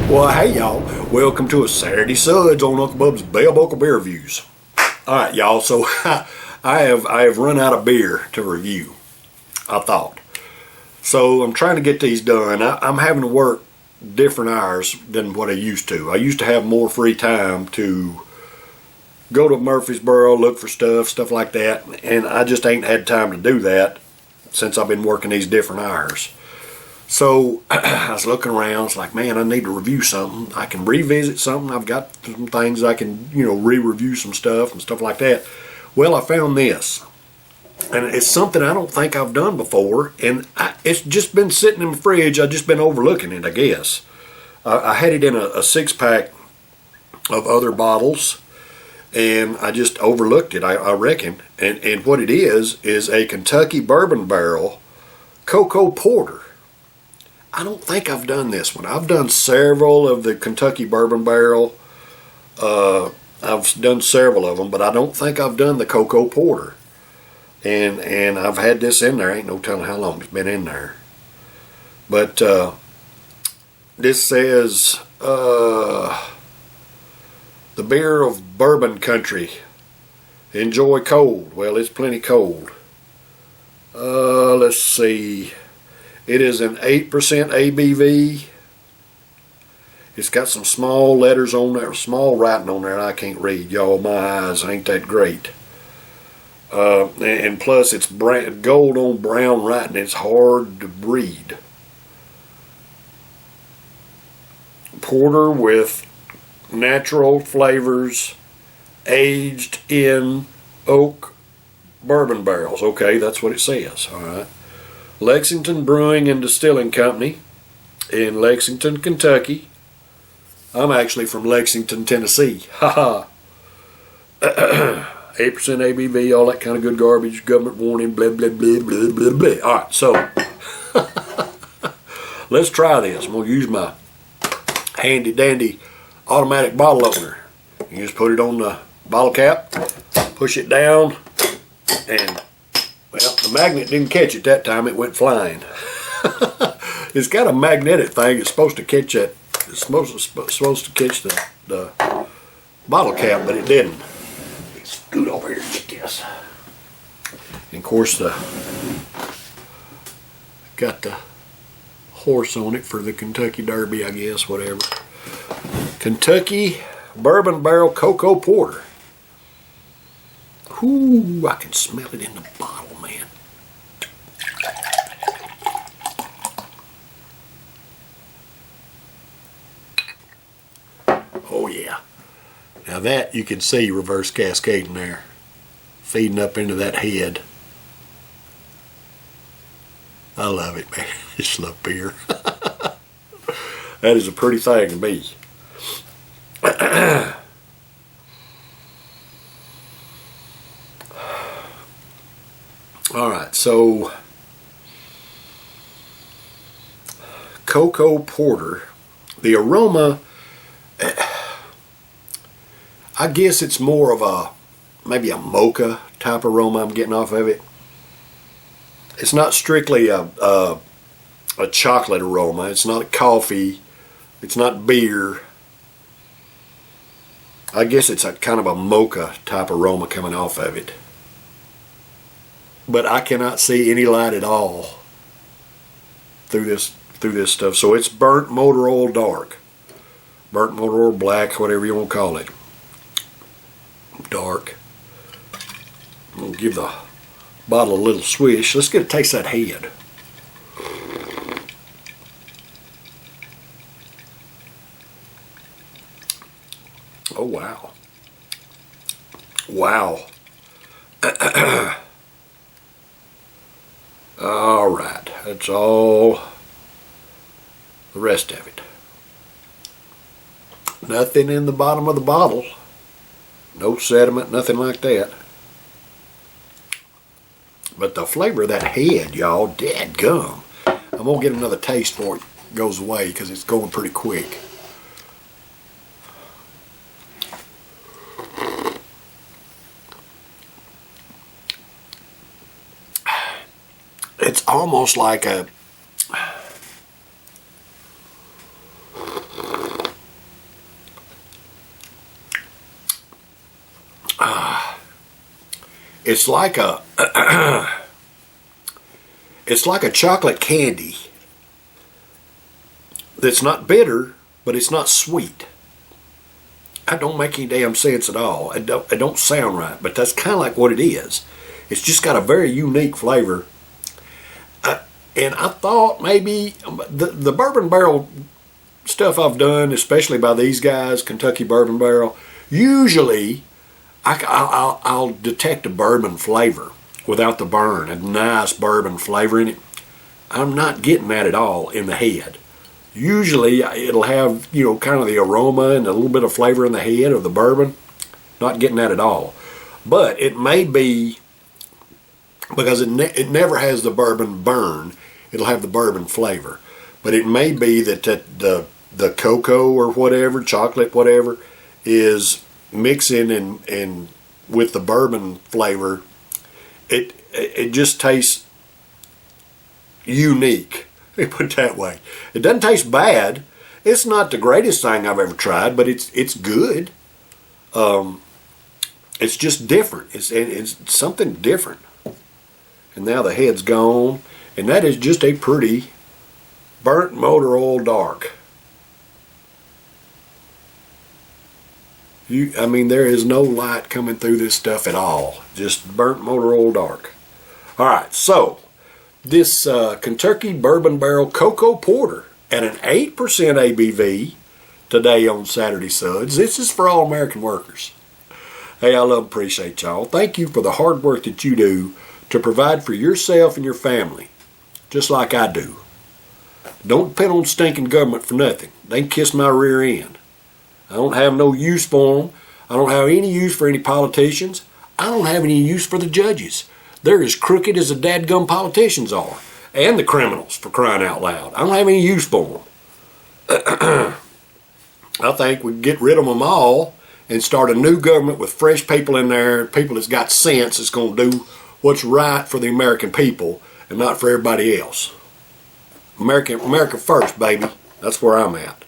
Well, hey y'all, welcome to a Saturday Suds on Uncle Bub's Bell Buckle Beer Reviews. Alright y'all, so I have run out of beer to review, I thought. So I'm trying to get these done. I'm having to work different hours than what I used to. I used to have more free time to go to Murfreesboro, look for stuff like that, and I just ain't had time to do that since I've been working these different hours. So I was looking around, it's like, man, I need to review something. I can revisit something. I've got some things I can, re-review some stuff and stuff like that. Well, I found this. And it's something I don't think I've done before. And it's just been sitting in the fridge. I've just been overlooking it, I guess. I had it in a six-pack of other bottles. And I just overlooked it, I reckon. And what it is a Kentucky Bourbon Barrel Cocoa Porter. I don't think I've done this one. I've done several of the Kentucky Bourbon Barrel. I've done several of them, but I don't think I've done the Cocoa Porter. And I've had this in there. Ain't no telling how long it's been in there. But this says the beer of Bourbon Country. Enjoy cold. Well, it's plenty cold. Let's see. It is an 8% ABV. It's got some small letters on there, small writing on there I can't read. Y'all, my eyes ain't that great. And plus it's gold on brown writing. It's hard to read. Porter with natural flavors, aged in oak bourbon barrels. Okay, that's what it says. All right. Lexington Brewing and Distilling Company in Lexington, Kentucky. I'm actually from Lexington, Tennessee. Ha ha. 8% ABV, all that kind of good garbage, government warning, blah, blah, blah, blah, blah, blah. All right, so let's try this. I'm going to use my handy dandy automatic bottle opener. You just put it on the bottle cap, push it down, and well, the magnet didn't catch it that time. It went flying. It's got a magnetic thing. It's supposed to catch that. It's supposed to catch the bottle cap, but it didn't. Scoot over here and get this. And of course, got the horse on it for the Kentucky Derby, I guess, whatever. Kentucky Bourbon Barrel Cocoa Porter. Ooh, I can smell it in the bottle, man. Oh, yeah. Now that you can see reverse cascading there. Feeding up into that head. I love it, man. I just love beer. That is a pretty thing to me. All right, so Cocoa Porter, the aroma, I guess it's more of maybe a mocha type aroma I'm getting off of it. It's not strictly a chocolate aroma. It's not coffee. It's not beer. I guess it's a kind of a mocha type aroma coming off of it. But I cannot see any light at all through this stuff. So it's burnt motor oil dark. Burnt motor oil black, whatever you want to call it. Dark. I'm going to give the bottle a little swish. Let's get a taste of that head. Oh, wow. Wow. All right, that's all the rest of it. Nothing in the bottom of the bottle. No sediment, nothing like that. But the flavor of that head, y'all, dadgum. I'm going to get another taste before it goes away because it's going pretty quick. It's almost like a It's like a it's like a chocolate candy that's not bitter, but it's not sweet. That don't make any damn sense at all. It don't sound right, but that's kind of like what it is. It's just got a very unique flavor. And I thought maybe the bourbon barrel stuff I've done, especially by these guys, Kentucky Bourbon Barrel, usually I'll detect a bourbon flavor without the burn, a nice bourbon flavor in it. I'm not getting that at all in the head. Usually it'll have, kind of the aroma and a little bit of flavor in the head of the bourbon. Not getting that at all. But it may be because it never has the bourbon burn. It'll have the bourbon flavor. But it may be that the cocoa or whatever, chocolate, whatever, is mixing and with the bourbon flavor. It just tastes unique. Let me put it that way. It doesn't taste bad. It's not the greatest thing I've ever tried, but it's good. It's just different. It's something different. And now the head's gone, and that is just a pretty burnt motor oil dark. There is no light coming through this stuff at all. Just burnt motor oil dark. All right, so this Kentucky Bourbon Barrel Cocoa Porter at an 8% ABV today on Saturday Suds. This is for all American workers. Hey, I love and appreciate y'all. Thank you for the hard work that you do to provide for yourself and your family, just like I do. Don't depend on stinking government for nothing. They can kiss my rear end. I don't have no use for them. I don't have any use for any politicians. I don't have any use for the judges. They're as crooked as the dadgum politicians are. And the criminals, for crying out loud. I don't have any use for them. I think we get rid of them all and start a new government with fresh people in there, people that's got sense, that's going to do what's right for the American people and not for everybody else. America first, baby. That's where I'm at.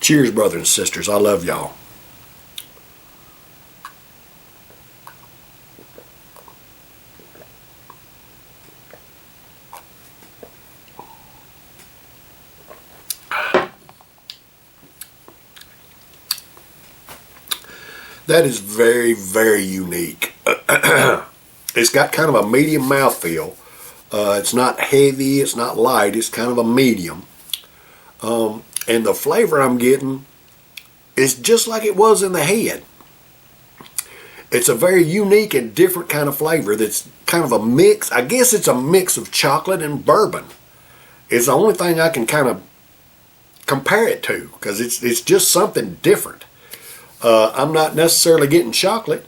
Cheers, brothers and sisters. I love y'all. That is very, very unique. It's got kind of a medium mouthfeel. It's not heavy, it's not light, it's kind of a medium. And the flavor I'm getting is just like it was in the head. It's a very unique and different kind of flavor that's kind of a mix. I guess it's a mix of chocolate and bourbon. It's the only thing I can kind of compare it to, because it's just something different. I'm not necessarily getting chocolate.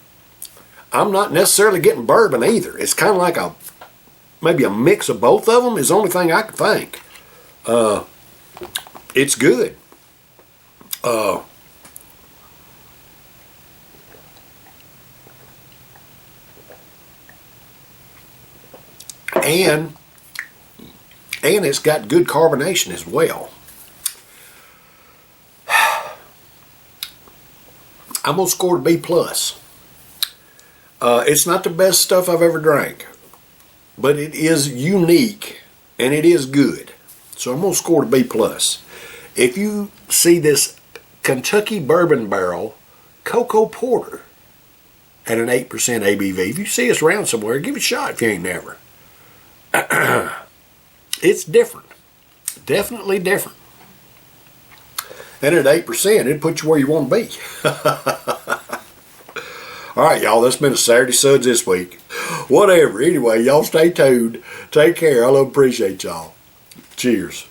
I'm not necessarily getting bourbon either. It's kind of like maybe a mix of both of them is the only thing I can think. It's good. And it's got good carbonation as well. I'm going to score a B+. It's not the best stuff I've ever drank, but it is unique and it is good. So I'm going to score a B+. If you see this Kentucky Bourbon Barrel Cocoa Porter at an 8% ABV, if you see us around somewhere, give it a shot if you ain't never. It's different. Definitely different. And at 8%, it'd put you where you want to be. All right, y'all, that's been a Saturday Suds this week. Whatever. Anyway, y'all stay tuned. Take care. I love and appreciate y'all. Cheers.